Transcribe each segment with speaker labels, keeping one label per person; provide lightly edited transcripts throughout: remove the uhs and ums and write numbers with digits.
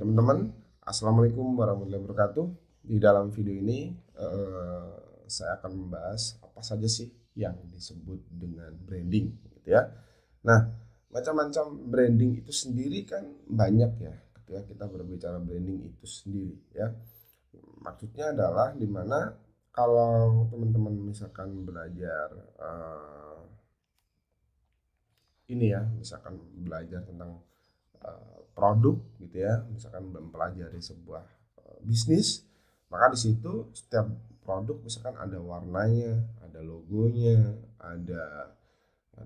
Speaker 1: Teman-teman, Assalamualaikum warahmatullahi wabarakatuh. Di dalam video ini saya akan membahas apa saja sih yang disebut dengan branding, gitu ya. Nah, macam-macam branding itu sendiri kan banyak ya. Ketika kita berbicara branding itu sendiri, ya, maksudnya adalah dimana kalau teman-teman misalkan belajar misalkan belajar tentang produk gitu ya, misalkan mempelajari sebuah bisnis, maka di situ setiap produk misalkan ada warnanya, ada logonya, ada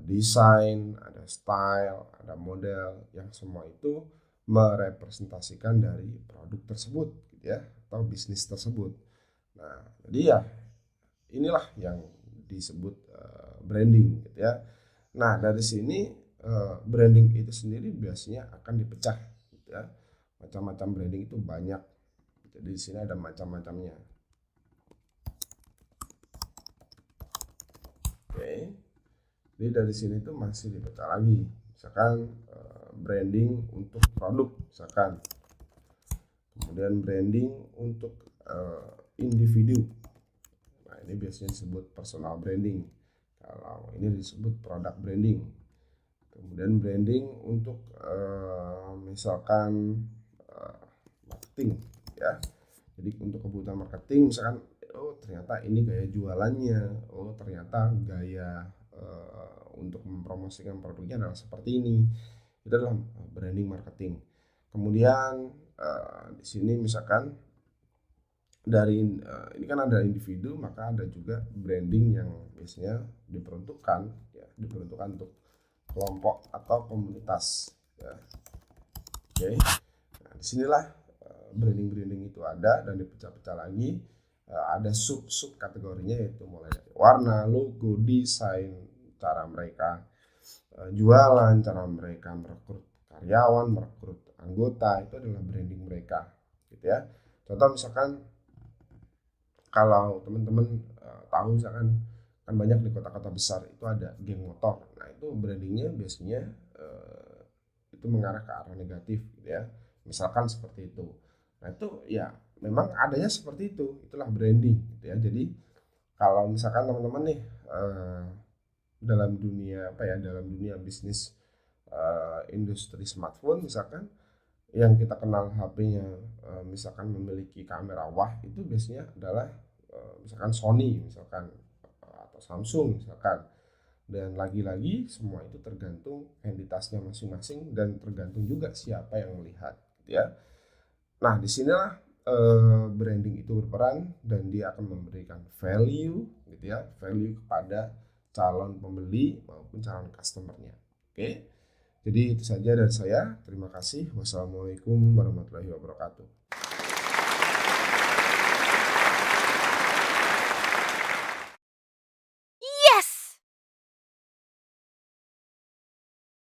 Speaker 1: desain, ada style, ada model, yang semua itu merepresentasikan dari produk tersebut gitu ya, atau bisnis tersebut. Nah, jadi ya inilah yang disebut branding gitu ya. Nah, dari sini branding itu sendiri biasanya akan dipecah gitu ya. Macam-macam branding itu banyak. Jadi di sini ada macam-macamnya. Oke. Jadi dari sini tuh masih dipecah lagi. Misalkan branding untuk produk, misalkan. Kemudian branding untuk individu. Nah, ini biasanya disebut personal branding. Kalau ini disebut product branding. Kemudian branding untuk misalkan marketing ya. Jadi untuk kebutuhan marketing misalkan, oh ternyata ini gaya jualannya, oh ternyata gaya untuk mempromosikan produknya adalah seperti ini. Itu adalah branding marketing. Kemudian di sini misalkan dari ini kan ada individu, maka ada juga branding yang biasanya diperuntukkan untuk kelompok atau komunitas ya. Oke. Nah, disinilah branding itu ada dan dipecah-pecah lagi. Ada sub kategorinya, yaitu mulai dari warna, logo, desain, cara mereka jualan, cara mereka merekrut karyawan, merekrut anggota, itu adalah branding mereka gitu ya. Contoh misalkan kalau teman-teman tahu misalkan kan banyak di kota-kota besar itu ada geng motor. Nah, itu brandingnya biasanya itu mengarah ke arah negatif gitu ya. Misalkan seperti itu. Nah, itu ya memang adanya seperti itu. Itulah branding gitu ya. Jadi kalau misalkan teman-teman nih dalam dunia bisnis industri smartphone misalkan, yang kita kenal HP-nya misalkan memiliki kamera wah, itu biasanya adalah misalkan Sony misalkan, atau Samsung misalkan. Dan lagi-lagi semua itu tergantung entitasnya masing-masing dan tergantung juga siapa yang melihat gitu ya. Nah, disinilah branding itu berperan dan dia akan memberikan value gitu ya, value kepada calon pembeli maupun calon customernya. Oke. Jadi itu saja dari saya. Terima kasih. Wassalamualaikum warahmatullahi wabarakatuh.